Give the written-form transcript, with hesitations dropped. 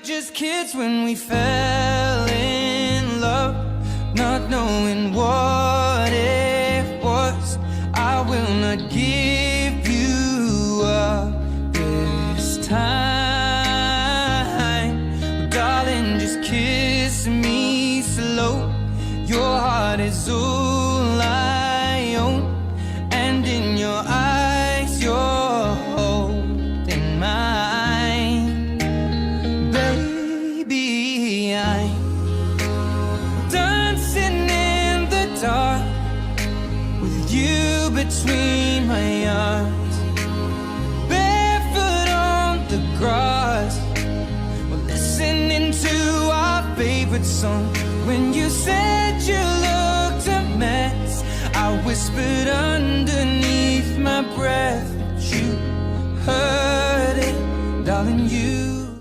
just kids when we fell in love, not knowing what it was. I will not give you up this time. But darling, just kiss me slow. Your heart is all I own, and in your eyes you're holding mine. Baby, I'm dancing in the dark with you between my arms, barefoot on the grass. We're listening to our favorite song. When you said you looked a mess, I whispered underneath my breath that you heard it, darling. You